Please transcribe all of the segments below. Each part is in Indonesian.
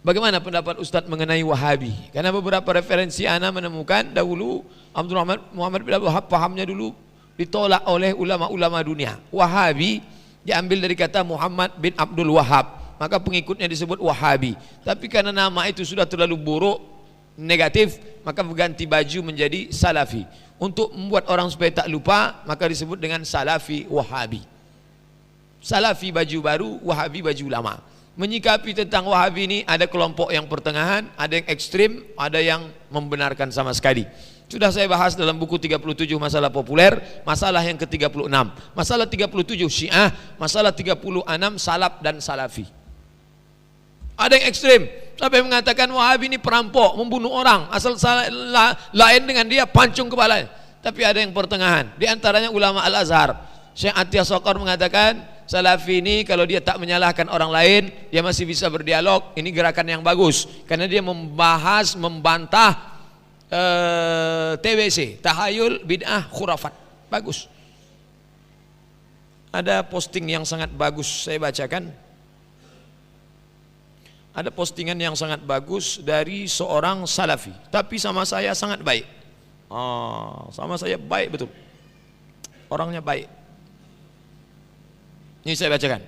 Bagaimana pendapat Ustadz mengenai Wahabi? Karena beberapa referensi ana menemukan dahulu Abdul Muhammad bin Abdul Wahab pahamnya dulu ditolak oleh ulama-ulama dunia. Wahabi diambil dari kata Muhammad bin Abdul Wahab, maka pengikutnya disebut Wahabi. Tapi karena nama itu sudah terlalu buruk, negatif, maka berganti baju menjadi Salafi. Untuk membuat orang supaya tak lupa, maka disebut dengan Salafi Wahabi. Salafi baju baru, Wahabi baju lama. Menyikapi tentang Wahabi ini ada kelompok yang pertengahan, ada yang ekstrim, ada yang membenarkan sama sekali. Sudah saya bahas dalam buku 37 masalah populer, masalah yang ke-36. Masalah 37 Syiah, masalah 36 Salaf dan Salafi. Ada yang ekstrim, sampai mengatakan Wahabi ini perampok, membunuh orang, asal lain dengan dia pancung kepala. Tapi ada yang pertengahan, di antaranya ulama Al-Azhar. Syekh Atiyah Sokor mengatakan Salafi ini kalau dia tak menyalahkan orang lain, dia masih bisa berdialog. Ini gerakan yang bagus karena dia membantah TBC, tahayul, bid'ah, khurafat. Bagus. Ada posting yang sangat bagus, saya bacakan. Ada postingan yang sangat bagus dari seorang Salafi, tapi sama saya sangat baik. Sama saya baik betul. Orangnya baik. Ini saya bacakan.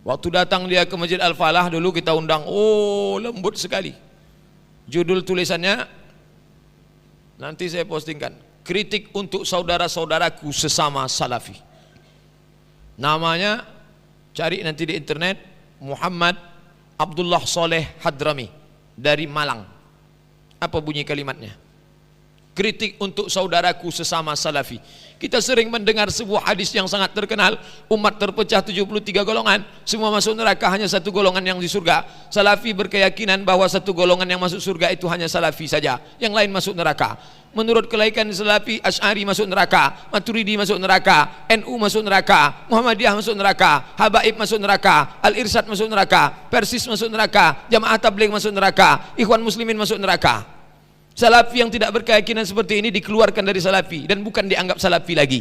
Waktu datang dia ke Masjid Al-Falah dulu kita undang, lembut sekali. Judul tulisannya nanti saya postingkan, kritik untuk saudara-saudaraku sesama Salafi. Namanya cari nanti di internet, Muhammad Abdullah Soleh Hadrami dari Malang. Apa bunyi kalimatnya? Kritik untuk saudaraku sesama Salafi. Kita sering mendengar sebuah hadis yang sangat terkenal, umat terpecah 73 golongan, semua masuk neraka, hanya satu golongan yang di surga. Salafi berkeyakinan bahwa satu golongan yang masuk surga itu hanya Salafi saja, yang lain masuk neraka. Menurut kelaikan Salafi, Asy'ari masuk neraka, Maturidi masuk neraka, NU masuk neraka, Muhammadiyah masuk neraka, Habaib masuk neraka, Al-Irsyad masuk neraka, Persis masuk neraka, Jamaah Tabligh masuk neraka, Ikhwan Muslimin masuk neraka. Salafi yang tidak berkeyakinan seperti ini dikeluarkan dari Salafi dan bukan dianggap Salafi lagi.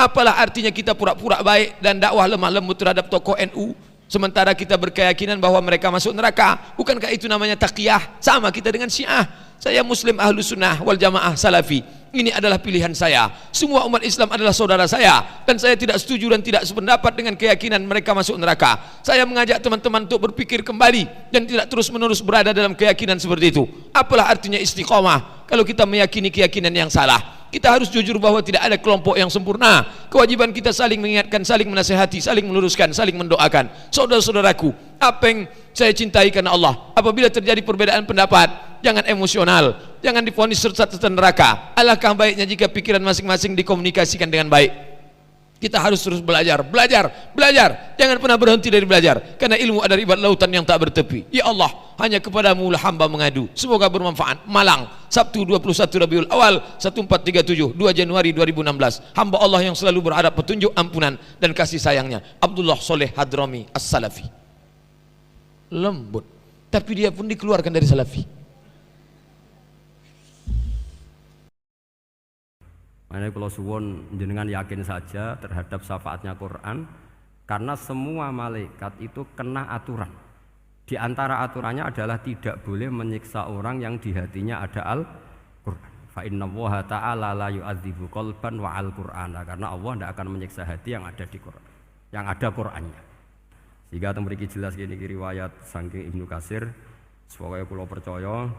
Apalah artinya kita pura-pura baik dan dakwah lemah lembut terhadap tokoh NU sementara kita berkeyakinan bahwa mereka masuk neraka? Bukankah itu namanya taqiyah? Sama kita dengan Syiah. Saya Muslim Ahlus Sunnah wal Jamaah Salafi. Ini adalah pilihan saya. Semua umat Islam adalah saudara saya dan saya tidak setuju dan tidak sependapat dengan keyakinan mereka masuk neraka. Saya mengajak teman-teman untuk berpikir kembali dan tidak terus-menerus berada dalam keyakinan seperti itu. Apalah artinya istiqomah kalau kita meyakini keyakinan yang salah? Kita harus jujur bahwa tidak ada kelompok yang sempurna. Kewajiban kita saling mengingatkan, saling menasihati, saling meluruskan, saling mendoakan. Saudara-saudaraku, apa yang saya cintai karena Allah, apabila terjadi perbedaan pendapat, jangan emosional, jangan divonis sesat neraka. Alangkah baiknya jika pikiran masing-masing dikomunikasikan dengan baik. Kita harus terus belajar, jangan pernah berhenti dari belajar, karena ilmu adalah ibarat lautan yang tak bertepi. Ya Allah, hanya kepadamu lah hamba mengadu. Semoga bermanfaat. Malang, Sabtu 21 Rabiul Awal 1437 2 Januari 2016. Hamba Allah yang selalu berharap petunjuk, ampunan dan kasih sayangnya, Abdullah Soleh Hadrami As-Salafi. Lembut, tapi dia pun dikeluarkan dari Salafi. Ini kalau suwon jenengan yakin saja terhadap syafaatnya Quran, karena semua malaikat itu kena aturan. Di antara aturannya adalah tidak boleh menyiksa orang yang di hatinya ada Al-Quran. Fa innallaha ta'ala la yu'adzibu qalban wa al-Qur'ana, karena Allah tidak akan menyiksa hati yang ada di Quran, yang ada Qurannya. Sehingga mriki jelas gini riwayat saking Ibnu Katsir, supaya kula percaya,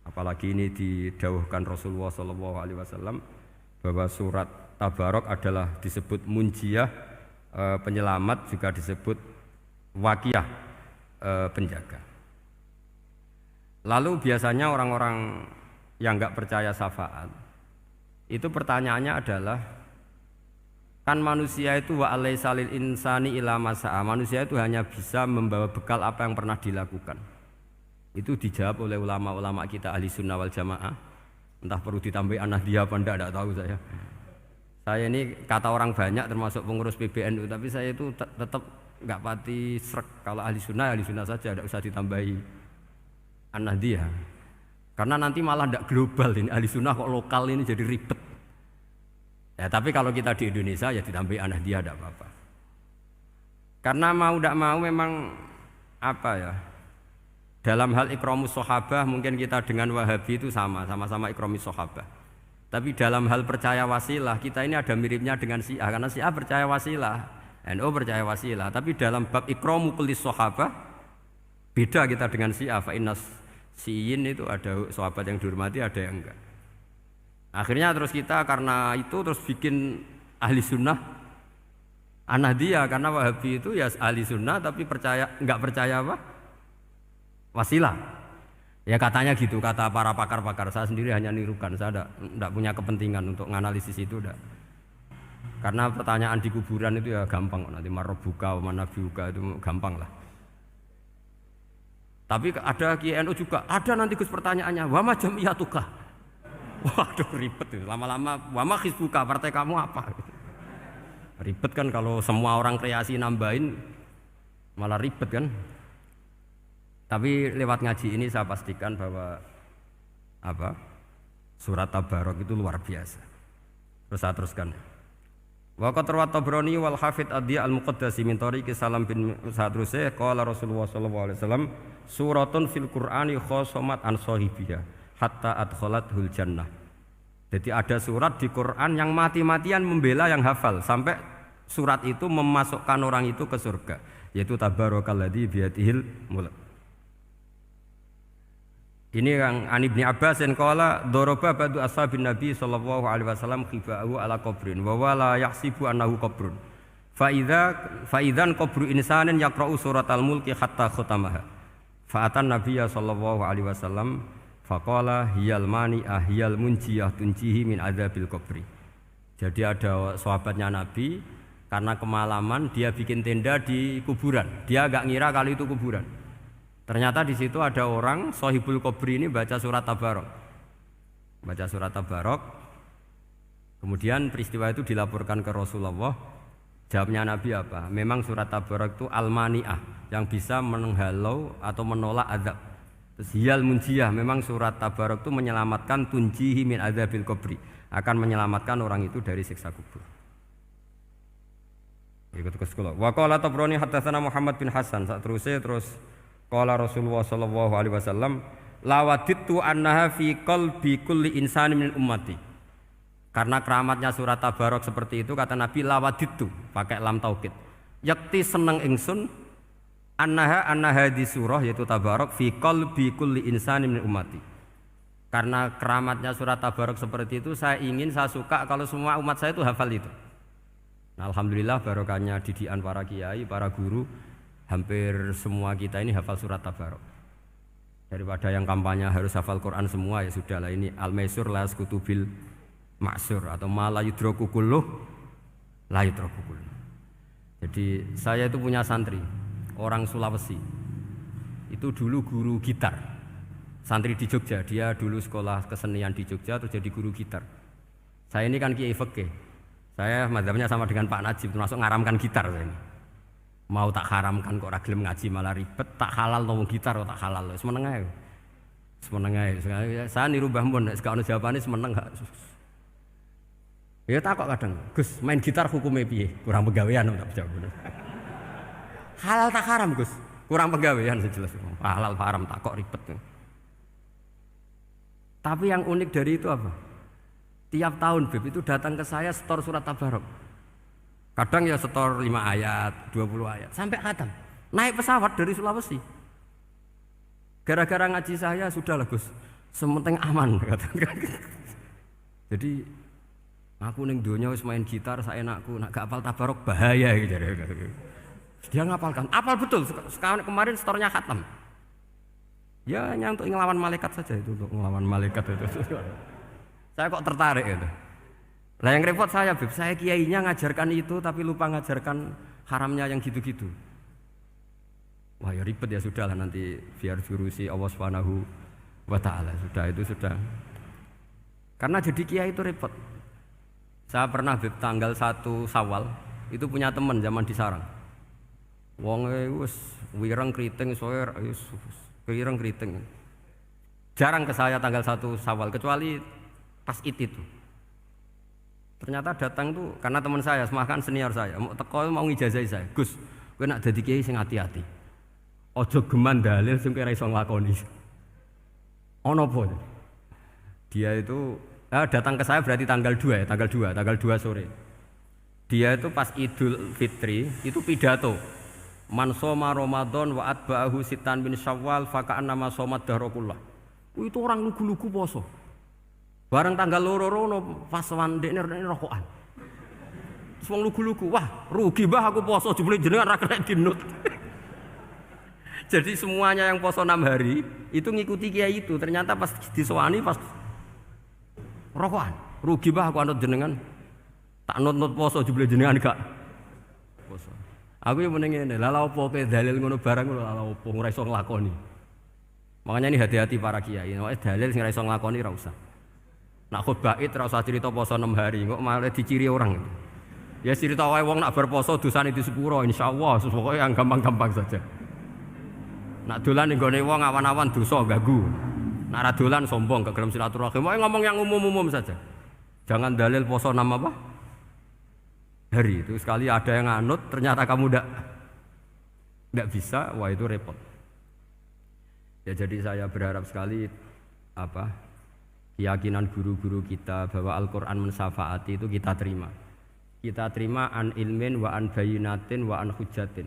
apalagi ini didhawuhkan Rasulullah sallallahu alaihi wasallam bahwa surat Tabarok adalah disebut munjiyah, penyelamat, juga disebut wakiyah, penjaga. Lalu biasanya orang-orang yang enggak percaya syafaat itu pertanyaannya adalah, kan manusia itu wa alaisa lil insani ila masa'a, manusia itu hanya bisa membawa bekal apa yang pernah dilakukan. Itu dijawab oleh ulama-ulama kita ahli sunnah wal jamaah. Entah perlu ditambahi anahdia apa enggak tahu saya. Saya ini kata orang banyak termasuk pengurus PBNU, tapi saya itu tetap enggak pati srek. Kalau ahli sunnah saja, enggak usah ditambahi anahdia. Karena nanti malah enggak global ini, ahli sunnah kok lokal ini jadi ribet. Ya, tapi kalau kita di Indonesia ya ditambahi anahdia enggak apa-apa. Karena mau enggak mau memang apa ya? Dalam hal ikramus sahabah mungkin kita dengan Wahabi itu sama-sama ikramus sahabah. Tapi dalam hal percaya wasilah kita ini ada miripnya dengan Syiah karena Syiah percaya wasilah, NU percaya wasilah. Tapi dalam bab ikramu kulis sahabah beda kita dengan Syiah. Fa innas Syiin itu ada sahabat yang dihormati, ada yang enggak. Akhirnya terus kita karena itu terus bikin ahli sunnah An-Nahdiyah karena Wahabi itu ya ahli sunnah tapi enggak percaya apa? Wasilah. Ya katanya gitu, kata para pakar-pakar. Saya sendiri hanya nirukan, saya enggak punya kepentingan untuk menganalisis itu enggak. Karena pertanyaan di kuburan itu ya gampang, nanti marobuka, manabiuka itu gampang lah. Tapi ada KNU juga, ada nanti Gus pertanyaannya, wama jamiyatuka. Waduh ribet itu, lama-lama wama hizbuka, partai kamu apa? Ribet kan kalau semua orang kreasi nambahin, malah ribet kan. Tapi lewat ngaji ini saya pastikan bahwa surat Tabarok itu luar biasa. Terus saya teruskan. Wa qad rawat Tabrani wal Hafidz Ad-Diya al-Muqaddasi min tariqi Salam bin Sadrusih qala Rasulullah sallallahu alaihi wasallam suratun fil Qur'ani khosomat an sahibiha hatta adkhalathul jannah. Jadi ada surat di Quran yang mati-matian membela yang hafal sampai surat itu memasukkan orang itu ke surga, yaitu tabarakalladzi biyadihil mulk. Ini yang An Ibnu Abbas yang qala daraba ba'du ashabin Nabi sallallahu alaihi wasallam khiba'u ala qabrin wa wala yahsibu annahu qabrun. Fa idzan qabru insanin yaqra'u suratal mulki hatta khatamaha. Fa atan Nabiyya sallallahu alaihi wasallam faqala hiyal mani'ah hiyal munjiyah tunjihi min adzabil qabri. Jadi ada sahabatnya Nabi karena kemalaman dia bikin tenda di kuburan. Dia enggak ngira kalau itu kuburan. Ternyata di situ ada orang Sohibul Qabri ini baca surat Tabarok. Baca surat Tabarok. Kemudian peristiwa itu dilaporkan ke Rasulullah. Jawabnya Nabi apa? Memang surat Tabarok itu al-mani'ah yang bisa menghalau atau menolak azab. Terus hiyal munjiyah, memang surat Tabarok itu menyelamatkan tunjihi min adzabil qabri, akan menyelamatkan orang itu dari siksa kubur. Ikut ke sekolah. Wa qala Tabrani haddatsana Muhammad bin Hasan. Terus qala Rasulullah sallallahu alaihi wasallam lawadittu annaha fi qalbi kulli insanin min ummati. Karena keramatnya surat Tabarok seperti itu kata Nabi lawadittu pakai lam taukid. Yakti seneng ingsun annaha di surah yaitu Tabarok fi qalbi kulli insanin min ummati. Karena keramatnya surat Tabarok seperti itu saya suka kalau semua umat saya itu hafal itu. Nah, alhamdulillah barokahnya didikan para kiai, para guru. Hampir semua kita ini hafal surat Tabarok. Daripada yang kampanye harus hafal Quran semua ya sudahlah ini al-maisur la yasqutubil ma'sur atau ma la yudraku kulluh la yudraku kulluh. Jadi saya itu punya santri orang Sulawesi. Itu dulu guru gitar. Santri di Jogja, dia dulu sekolah kesenian di Jogja terus jadi guru gitar. Saya ini kan kiai fikih. Saya mazhabnya sama dengan Pak Najib termasuk ngaramkan gitar saya ini. Mau tak haramkan kok ora gelem ngaji malah ribet, tak halal ngomong gitar kok tak halal. Semeneng ae. Saya niru Mbah Mun nek gak ono jawabane semeneng gak. Ya takok kadang, Gus, main gitar hukumnya piye? Kurang pegawaian tak jawab. Halal tak haram, Gus? Kurang pegawaian sejelas. Halal haram takok ribet. Tapi yang unik dari itu apa? Tiap tahun Beb itu datang ke saya setor surat Tabarok. Kadang ya setor 5 ayat, 20 ayat, sampai khatam. Naik pesawat dari Sulawesi. Gara-gara ngaji saya, sudahlah Gus, sementing aman. Jadi, aku ning donya wis main gitar, saya enakku, nak gak apal Tabarok bahaya. Gitu. Dia ngapalkan, apal betul, sekarang kemarin setornya khatam. Ya hanya untuk ngelawan malaikat saja itu, untuk ngelawan malaikat itu. Saya kok tertarik gitu. Lah yang repot saya, Beb, saya kiainya ngajarkan itu tapi lupa ngajarkan haramnya yang gitu-gitu. Wah ya ribet ya sudahlah nanti biar diurusi Allah Subhanahu wa taala. Sudah itu sudah. Karena jadi kiai itu repot. Saya pernah Beb tanggal 1 Syawal itu punya teman zaman di Sarang. Wonge wis wireng kriting soe wis wireng kriting. Jarang ke saya tanggal 1 Syawal kecuali pas itu. Ternyata datang tuh karena teman saya, semakan senior saya, mau teko mau ngijazahi saya. Gus, kowe nak dadi kiai sing hati-hati. Ojo geman dalil sing kira iso nglakoni. Ono apa? Dia itu datang ke saya berarti tanggal 2 ya, tanggal 2 sore. Dia itu pas Idul Fitri itu pidato. Man shoma Ramadan wa atba'ahu sitan min Syawal fa ka'annama shomat dahrakullah. Itu orang lugu-lugu poso. Bareng tanggal loro pas wandekne rokokan. Wong lugu-lugu, wah rugi mbah aku poso jebule jenengan ra kena dinut. Jadi semuanya yang poso 6 hari itu ngikuti kiai itu. Ternyata pas disowani pas rokokan. Rugi mbah aku anut jenengan. Tak nut-nut poso jebule jenengan gak poso. Aku yo meneng ngene, lha opo pe dalil ngono barang lho lha opo ora iso nglakoni. Makanya ini hati-hati para kiai. Nek dalil sing ora iso nglakoni ra usah. Nak khutbah Id ora usah cerita poso 6 hari, kok malah diciri orang. Ya cerita wae wong nak berposo dosane di sepuro insyaallah, pokoke yang gampang-gampang saja. Nak dolan ning gone wong awan-awan dosa ganggu. Nak ra dolan sombong gak gelem silaturahim. Wae ngomong yang umum-umum saja. Jangan dalil poso 6 apa? Hari itu sekali ada yang nganut ternyata kamu ndak bisa, wah itu repot. Ya jadi saya berharap sekali keyakinan guru-guru kita bahwa Al-Qur'an mensyafaati itu kita terima. Kita terima an ilmin wa an bayinatin wa an hujatin.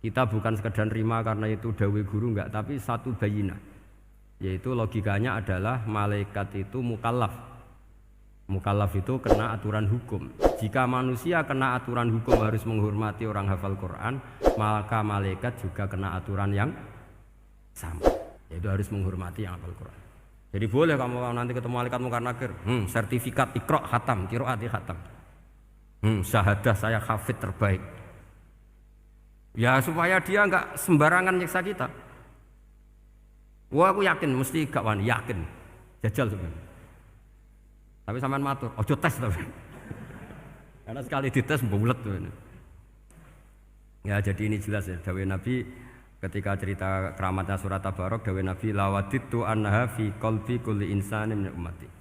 Kita bukan sekedar terima karena itu dawai guru enggak, tapi satu bayinah. Yaitu logikanya adalah malaikat itu mukallaf. Mukallaf itu kena aturan hukum. Jika manusia kena aturan hukum harus menghormati orang hafal Quran, maka malaikat juga kena aturan yang sama. Yaitu harus menghormati yang hafal Quran. Jadi boleh kamu nanti ketemu malaikat mungkar nakir, sertifikat Iqra khatam, qiraati khatam. Syahadah saya hafid terbaik. Ya supaya dia enggak sembarangan nyiksa kita. Wah aku yakin mesti gak wani, yakin. Jajal sebenarnya. Tapi sampean matur, ojo tes tapi. Karena sekali dites bulet tuh ini. Ya jadi ini jelas ya, dawuh Nabi ketika cerita keramatnya surat Tabarok, dawuh Nabi lawaditu annaha fi qalbi kulli insanin min ummati.